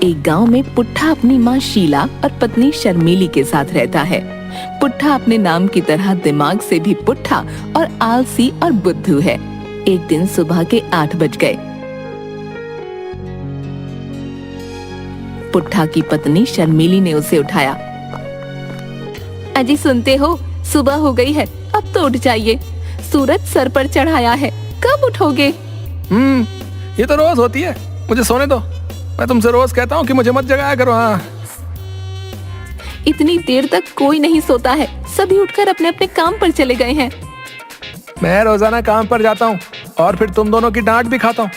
एक गांव में पुट्ठा अपनी माँ शीला और पत्नी शर्मीली के साथ रहता है। पुट्ठा अपने नाम की तरह दिमाग से भी पुट्ठा और आलसी और बुद्धू है। एक दिन सुबह के 8 बज गए। पुट्ठा की पत्नी शर्मीली ने उसे उठाया। अजी सुनते हो, सुबह हो गई है, अब तो उठ जाइए। सूरज सर पर चढ़ाया है, कब उठोगे? ये तो रोज होती है, मुझे सोने दो। मैं तुमसे रोज कहता हूँ कि मुझे मत जगाया करो। हाँ, इतनी देर तक कोई नहीं सोता है, सभी उठकर अपने अपने काम पर चले गए हैं। मैं रोजाना काम पर जाता हूँ और फिर तुम दोनों की डांट भी खाता हूँ,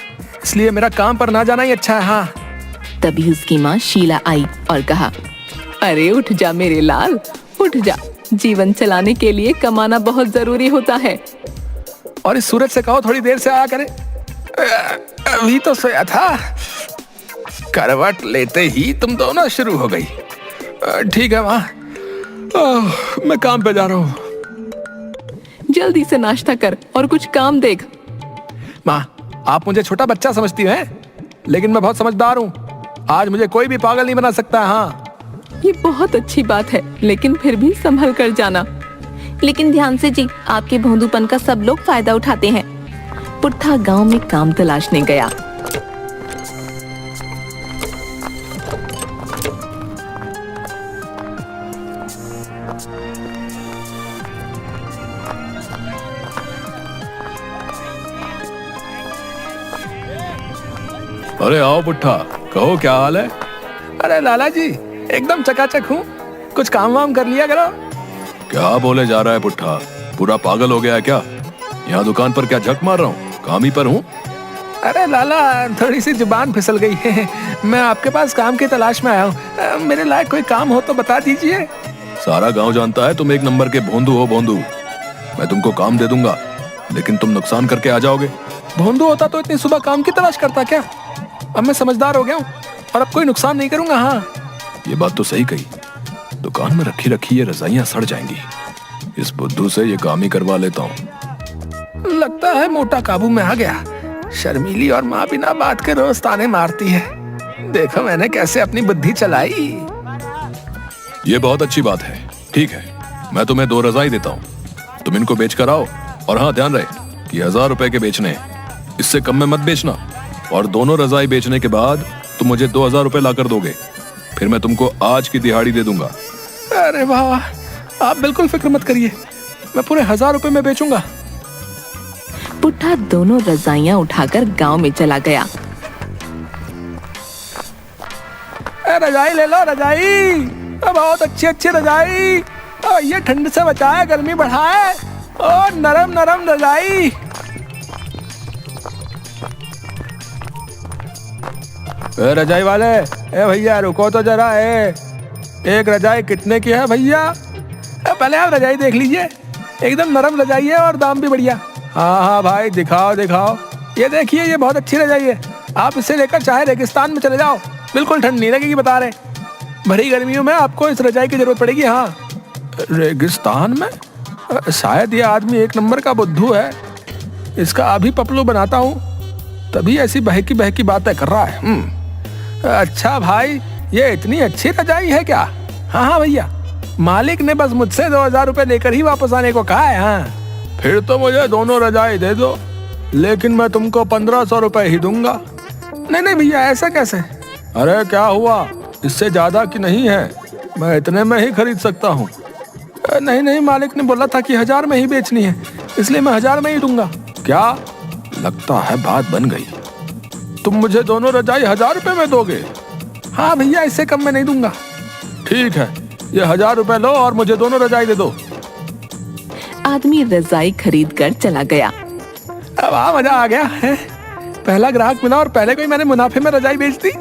इसलिए मेरा काम पर ना जाना ही अच्छा है। हाँ। तभी उसकी माँ शीला आई और कहा, अरे उठ जा मेरे लाल, उठ जा। जीवन चलाने के लिए कमाना बहुत जरूरी होता है। और इस सूरज से कहो थोड़ी देर से आया करे। अभी तो सोया था। करवट लेते ही तुम दोनों शुरू हो गई। ठीक है माँ, मैं काम पे जा रहा हूँ। जल्दी से नाश्ता कर और कुछ काम देख। माँ, आप मुझे छोटा बच्चा समझती हैं, लेकिन मैं बहुत समझदार हूँ। आज मुझे कोई भी पागल नहीं बना सकता। हाँ, ये बहुत अच्छी बात है, लेकिन फिर भी संभल कर जाना। लेकिन ध्यान से जी, आपके भोंदूपन का सब लोग फायदा उठाते हैं। पुट्ठा गांव में काम तलाशने गया। अरे आओ पुट्ठा, कहो क्या हाल है? अरे लाला जी, एकदम चकाचक हूँ। कुछ काम वाम कर लिया करो। क्या बोले जा रहा है पुट्ठा? पूरा पागल हो गया है क्या? यहाँ दुकान पर क्या झक मार रहा हूँ? काम ही पर हूँ। अरे लाला, थोड़ी सी जुबान फिसल गई है। मैं आपके पास काम की तलाश में आया हूँ। मेरे लायक कोई काम हो तो बता दीजिए। सारा गांव जानता है तुम एक नंबर के भोंदू हो। भोंदू, मैं तुमको काम दे दूंगा, लेकिन तुम नुकसान करके आ जाओगे। भोंदू होता तो इतनी सुबह काम की तलाश करता क्या? अब मैं समझदार हो गया हूँ और अब कोई नुकसान नहीं करूंगा। हाँ, ये बात तो सही कही। दुकान में रखी रखी ये रजाइयां सड़ जाएंगी। इस बुद्धू से ये काम ही करवा लेता हूँ। लगता है मोटा काबू में आ गया। शर्मीली और माँ बिना बात के रोज ताने मारती है। देखो मैंने कैसे अपनी बुद्धि चलाई। ये बहुत अच्छी बात है। ठीक है, मैं तुम्हें 2 रजाई देता हूँ, तुम इनको बेच कर आओ। और हाँ, ध्यान रहे कि 1000 रुपए के बेचने हैं, इससे कम में मत बेचना। और दोनों रजाई बेचने के बाद तुम मुझे 2000 रुपए ला कर दोगे, फिर मैं तुमको आज की दिहाड़ी दे दूंगा। अरे वाह, आप बिल्कुल फिक्र मत करिए, मैं पूरे 1000 रुपए में बेचूंगा। पुट्ठा दोनों रजाइयां उठाकर गांव में चला गया। रजाई ले लो, रजाई। बहुत अच्छी अच्छी रजाई। ये ठंड से बचाए, गर्मी बढ़ाए। और नरम नरम रजाई। रजाई वाले, ए भैया रुको तो जरा। एक रजाई कितने की है भैया? पहले आप रजाई देख लीजिए, एकदम नरम रजाई है और दाम भी बढ़िया। हाँ हाँ भाई, दिखाओ दिखाओ। ये देखिए, ये बहुत अच्छी रजाई है। आप इसे लेकर चाहे रेगिस्तान में चले जाओ, बिल्कुल ठंड नहीं लगेगी, बता रहे। भरी गर्मियों में आपको इस रजाई की जरूरत पड़ेगी। हाँ, रेगिस्तान में? शायद ये आदमी एक नंबर का बुद्धू है। इसका अभी पपलू बनाता हूँ, तभी ऐसी बहकी बहकी बातें कर रहा है। अच्छा भाई, ये इतनी अच्छी रजाई है क्या? हाँ हाँ भैया, मालिक ने बस मुझसे 2000 रुपए लेकर ही वापस आने को कहा है। हाँ, फिर तो मुझे दोनों रजाई दे दो, लेकिन मैं तुमको 1500 रुपए ही दूंगा। नहीं नहीं भैया, ऐसा कैसे? अरे क्या हुआ, इससे ज्यादा की नहीं है, मैं इतने में ही खरीद सकता हूँ। नहीं नहीं, मालिक ने बोला था कि 1000 में ही बेचनी है, इसलिए मैं 1000 में ही दूंगा। क्या? लगता है बात बन गई। तुम मुझे दोनों रजाई 1000 रुपए में दोगे? हाँ भैया, इससे कम में नहीं दूंगा। ठीक है, ये 1000 रुपए लो और मुझे दोनों रजाई दे दो। आदमी रजाई खरीद कर चला गया। अब मजा आ गया है। पहला ग्राहक मिला और पहले को ही मैंने मुनाफे में रजाई बेच दी।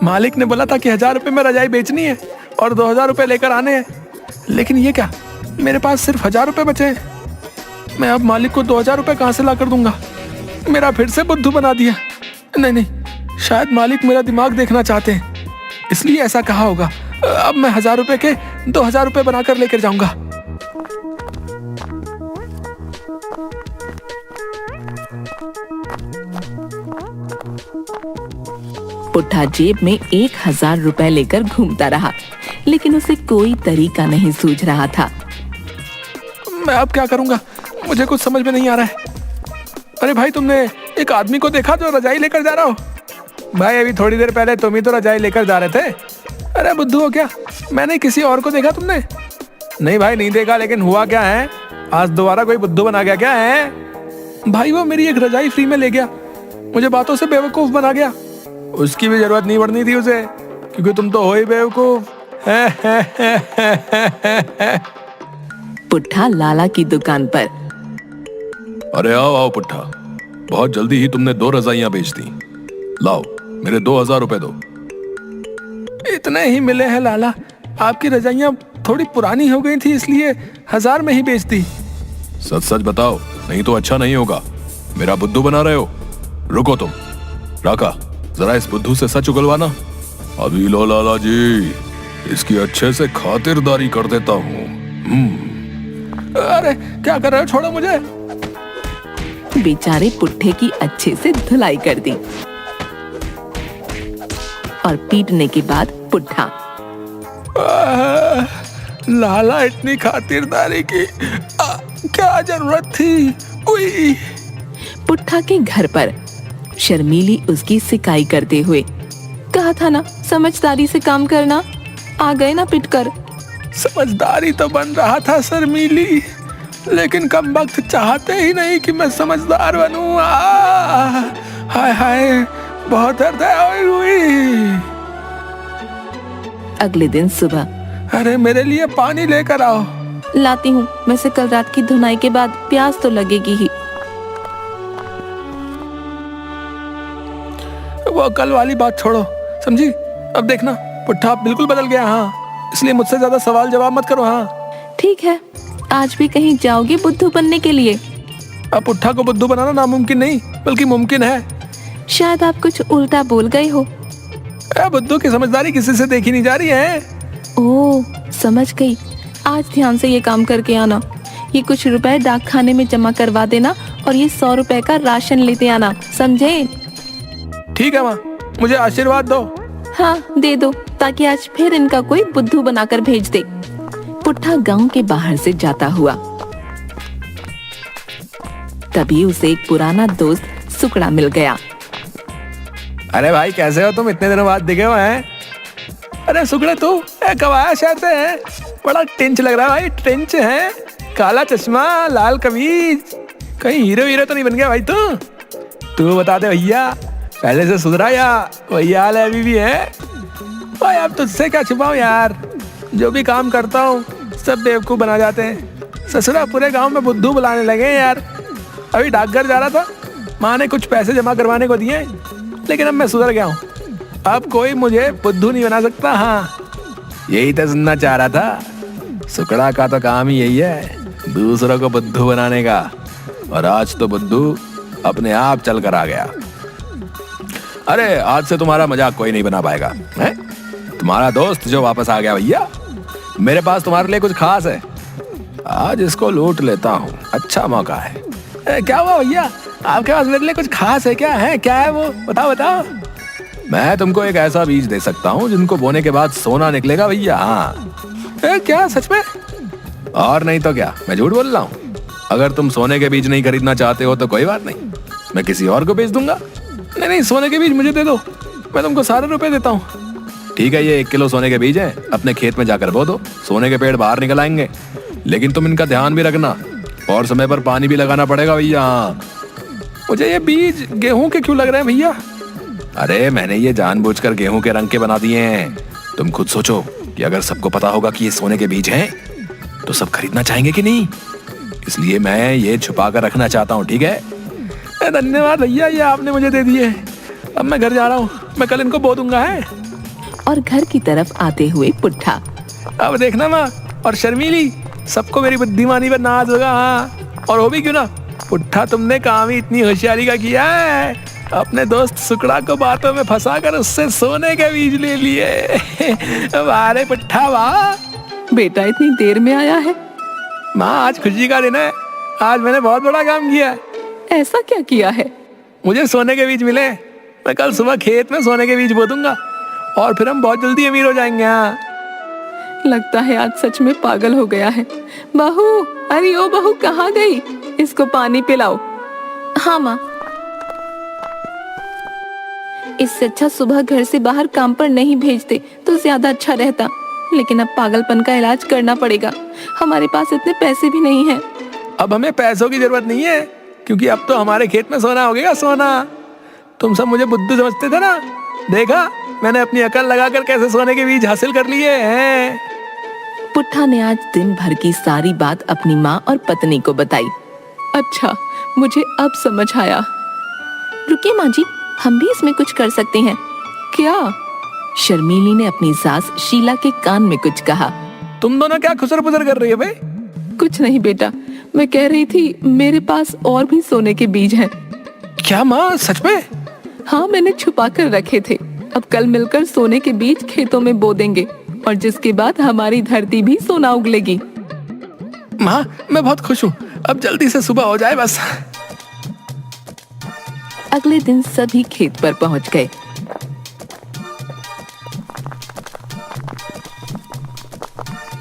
मालिक ने बोला था कि 1000 रुपए में रजाई बेचनी है और 2000 रुपए लेकर आने हैं, लेकिन ये क्या, मेरे पास सिर्फ 1000 रुपए बचे हैं। मैं अब मालिक को 2000 रुपए कहाँ से ला कर दूंगा? मेरा फिर से बुद्धू बना दिया। नहीं नहीं, शायद मालिक मेरा दिमाग देखना चाहते हैं, इसलिए ऐसा कहा होगा। अब मैं 1000 रुपए के 2000 रुपए बनाकर लेकर जाऊंगा। पुट्ठा जेब में 1000 रुपए लेकर घूमता रहा, लेकिन उसे कोई तरीका नहीं सूझ रहा था। मैं अब क्या करूंगा, मुझे कुछ समझ में नहीं आ रहा है। अरे भाई, तुमने एक आदमी को देखा जो रजाई लेकर जा रहा हो? भाई, अभी थोड़ी देर पहले तुम ही तो रजाई लेकर जा रहे थे। अरे बुद्धू हो क्या? मैंने किसी और को देखा, तुमने? नहीं भाई, नहीं देखा, लेकिन हुआ क्या है? आज दोबारा कोई बुद्धू बना गया क्या है? भाई, वो मेरी एक रजाई फ्री में ले गया, मुझे बातों से बेवकूफ बना गया। उसकी भी जरूरत नहीं पड़नी थी उसे, क्योंकि तुम तो हो ही बेवकूफ। पुट्ठा लाला की दुकान पर। अरे आओ आओ पुट्ठा, बहुत जल्दी ही तुमने 2 रजाइयां बेच दी। लाओ, मेरे 2000 रुपए दो। इतने ही मिले हैं लाला, आपकी रजाइयां थोड़ी पुरानी हो गई थी, इसलिए 1000 में ही बेच दी। सच सच बताओ, नहीं तो अच्छा नहीं होगा। मेरा बुद्धू बना रहे हो। रुको तुम, राका, जरा इस बुद्धू से सच उगलवाना। अभी लो लाला जी, इसकी अच्छे से खातिरदारी कर देता हूँ। अरे क्या कर रहे हो, छोड़ो मुझे। बेचारे पुट्ठे की अच्छे से धुलाई कर दी और पीटने के बाद पुट्ठा। लाला, इतनी खातिरदारी की क्या जरूरत थी? उई। पुट्ठा के घर पर शर्मीली उसकी सिकाई करते हुए। कहा था ना समझदारी से काम करना, आ गए ना पिटकर। समझदारी तो बन रहा था शर्मीली, लेकिन कम वक्त चाहते ही नहीं कि मैं समझदार बनूं। हाय हाय, बहुत दर्द है। उई। अगले दिन सुबह। अरे मेरे लिए पानी लेकर आओ। लाती हूँ, वैसे कल रात की धुनाई के बाद प्यास तो लगेगी ही। वो कल वाली बात छोड़ो, समझी? अब देखना, पुट्ठा बिल्कुल बदल गया। हाँ, इसलिए मुझसे ज्यादा सवाल जवाब मत करो। हाँ ठीक है, आज भी कहीं जाओगे बुद्धू बनने के लिए? अब पुट्ठा को बुद्धू बनाना नामुमकिन नहीं, बल्कि मुमकिन है। शायद आप कुछ उल्टा बोल गए हो। बुद्धू की समझदारी किसी से देखी नहीं जा रही है। ओह, समझ गई। आज ध्यान से ये काम करके आना। ये कुछ रुपए डाक खाने में जमा करवा देना और ये 100 रुपए का राशन लेते आना, समझे? ठीक है माँ, मुझे आशीर्वाद दो। हाँ दे दो, ताकि आज फिर इनका कोई बुद्धू बनाकर भेज दे। पुट्ठा गांव के बाहर से जाता हुआ। तभी उसे एक पुराना दोस्त सुकड़ा मिल गया। अरे भाई, कैसे हो तुम? इतने दिनों बाद दिखे हो हैं? अरे सुकड़े, तू कब आया शहर से? है बड़ा टेंच लग रहा है भाई। टेंच है, काला चश्मा, लाल कमीज, कहीं हीरो तो नहीं बन गया भाई तू बता दे भैया, पहले से सुधरा या वही हाल है अभी भी है? भाई अब तुझसे क्या छुपाऊं यार, जो भी काम करता हूँ सब बेवकूफ बना जाते हैं। ससुरा पूरे गांव में बुद्धू बुलाने लगे हैं यार। अभी डाकघर जा रहा था, माँ ने कुछ पैसे जमा करवाने को दिए, लेकिन अब मैं सुधर गया हूँ। अब कोई मुझे बुद्धू नहीं बना सकता। हाँ, यही तो सुनना चाह रहा था। सुकड़ा का तो काम ही यही है, दूसरों को बुद्धू बनाने का। और आज तो बुद्धू अपने आप चल कर आ गया। अरे आज से तुम्हारा मजाक कोई नहीं बना पाएगा। है तुम्हारा दोस्त जो वापस आ गया भैया। मेरे पास तुम्हारे लिए कुछ खास है, आज इसको लूट लेता हूँ। अच्छा मौका है। क्या हुआ भैया, आपके पास मेरे लिए कुछ खास है क्या? है क्या है वो, बताओ बताओ। मैं तुमको एक ऐसा बीज दे सकता हूँ जिनको बोने के बाद सोना निकलेगा भैया। हाँ क्या, सच में? और नहीं तो क्या, मैं झूठ बोल रहा हूँ? अगर तुम सोने के बीज नहीं खरीदना चाहते हो तो कोई बात नहीं, मैं किसी और को बेच दूंगा। नहीं, सोने के बीज मुझे दे दो, मैं तुमको सारे रुपए देता हूँ। ठीक है, ये 1 किलो सोने के बीज हैं, अपने खेत में जाकर बो दो, सोने के पेड़ बाहर निकल आएंगे। लेकिन तुम इनका ध्यान भी रखना और समय पर पानी भी लगाना पड़ेगा भैया। मुझे ये बीज गेहूं के क्यों लग रहे हैं भैया? अरे मैंने ये जानबूझकर गेहूं के रंग के बना दिए हैं। तुम खुद सोचो कि अगर सबको पता होगा कि ये सोने के बीज हैं तो सब खरीदना चाहेंगे कि नहीं, इसलिए मैं ये छुपा कर रखना चाहता हूँ। ठीक है, धन्यवाद भैया, ये आपने मुझे दे दिए। अब मैं घर जा रहा हूँ, मैं कल इनको बो दूंगा। है और घर की तरफ आते हुए पुट्ठा। अब देखना माँ और शर्मीली, सबको मेरी बुद्धिमानी पर नाज होगा। हाँ, और वो भी क्यों ना, पुट्ठा तुमने काम ही इतनी होशियारी का किया है, अपने दोस्त सुकड़ा को बातों में फंसाकर उससे सोने के बीज ले लिए। अरे पुट्ठा वाह बेटा, इतनी देर में आया है। माँ आज खुशी का दिन है, आज मैंने बहुत बड़ा काम किया है। ऐसा क्या किया है? मुझे सोने के बीज मिले, मैं कल सुबह खेत में सोने के बीज बो दूंगा और फिर हम बहुत जल्दी अमीर हो जाएंगे। हाँ। लगता है आज सच में पागल हो गया है। बहू, अरे ओ बहू, कहाँ गई? इसको पानी पिलाओ। हाँ माँ। इससे अच्छा सुबह घर से बाहर काम पर नहीं भेजते तो ज्यादा अच्छा रहता, लेकिन अब पागलपन का इलाज करना पड़ेगा। हमारे पास इतने पैसे भी नहीं हैं। अब हमें पैसों की जरूरत नहीं है, क्योंकि अब तो हमारे खेत में सोना हो गया, सोना। तुम सब मुझे बुद्धू समझते थे ना, देखा मैंने अपनी अकल लगाकर कैसे सोने के बीज हासिल कर लिए हैं। पुट्ठा ने आज दिन भर की सारी बात अपनी माँ और पत्नी को बताई। अच्छा, मुझे अब समझ आया। रुकिए माँ जी, हम भी इसमें कुछ कर सकते हैं। क्या? शर्मीली ने अपनी सास शीला के कान में कुछ कहा। तुम दोनों क्या खुसर पुसर कर रही हो बे? कुछ नहीं बेटा, मैं कह रही थी मेरे पास और भी सोने के बीज हैं। क्या माँ, सच में? हाँ, मैंने छुपा कर रखे थे। अब कल मिलकर सोने के बीज खेतों में बो देंगे और जिसके बाद हमारी धरती भी सोना उगलेगी। माँ, मैं बहुत खुश हूँ, अब जल्दी से सुबह हो जाए बस। अगले दिन सभी खेत पर पहुंच गए।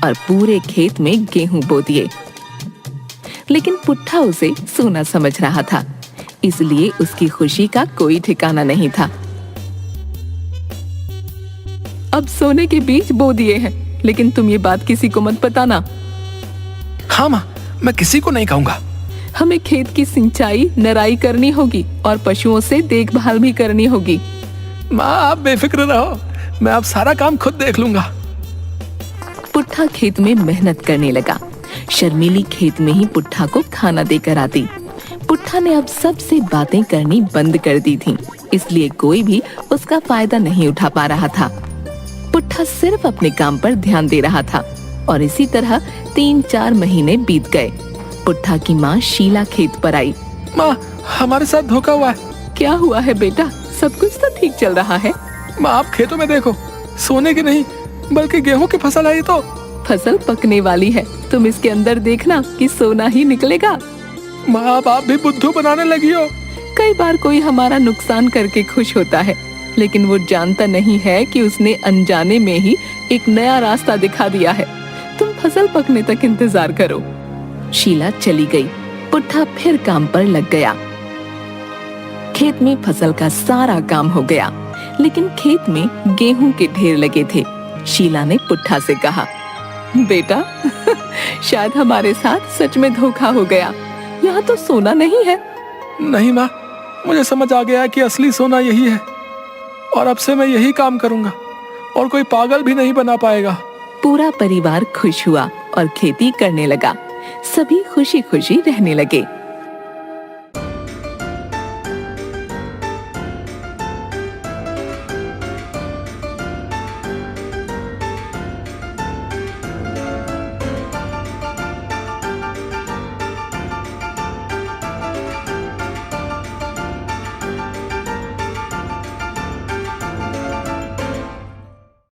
और पूरे खेत में गेहूं बो दिए, लेकिन पुट्ठा उसे सोना समझ रहा था, इसलिए उसकी खुशी का कोई ठिकाना नहीं था। अब सोने के बीज बो दिए हैं, लेकिन तुम ये बात किसी को मत बताना। हाँ माँ, मैं किसी को नहीं कहूँगा। हमें खेत की सिंचाई, नराई करनी होगी और पशुओं से देखभाल भी करनी होगी। माँ, आप बेफिक्र रहो, मैं अब सारा काम खुद देख लूंगा। पुट्ठा खेत में मेहनत करने लगा। शर्मीली खेत में ही पुट्ठा को खाना देकर आती। पुट्ठा ने अब सबसे बातें करनी बंद कर दी थी, इसलिए कोई भी उसका फायदा नहीं उठा पा रहा था। पुट्ठा सिर्फ अपने काम पर ध्यान दे रहा था और इसी तरह 3-4 महीने बीत गए। पुट्ठा की माँ शीला खेत पर आई। माँ, हमारे साथ धोखा हुआ है। क्या हुआ है बेटा? सब कुछ तो ठीक चल रहा है। माँ, आप खेतों में देखो, सोने की नहीं बल्कि गेहूं की फसल आई। तो फसल पकने वाली है, तुम इसके अंदर देखना कि सोना ही निकलेगा। माँ, आप भी बुद्धू बनाने लगी हो। कई बार कोई हमारा नुकसान करके खुश होता है, लेकिन वो जानता नहीं है कि उसने अनजाने में ही एक नया रास्ता दिखा दिया है। तुम फसल पकने तक इंतजार करो। शीला चली गई। पुट्ठा फिर काम पर लग गया। खेत में फसल का सारा काम हो गया, लेकिन खेत में गेहूं के ढेर लगे थे। शीला ने पुट्ठा से कहा, बेटा शायद हमारे साथ सच में धोखा हो गया। यहाँ तो सोना नहीं है। नहीं माँ, मुझे समझ आ गया कि असली सोना यही है और अब से मैं यही काम करूंगा और कोई पागल भी नहीं बना पाएगा। पूरा परिवार खुश हुआ और खेती करने लगा। सभी खुशी खुशी रहने लगे।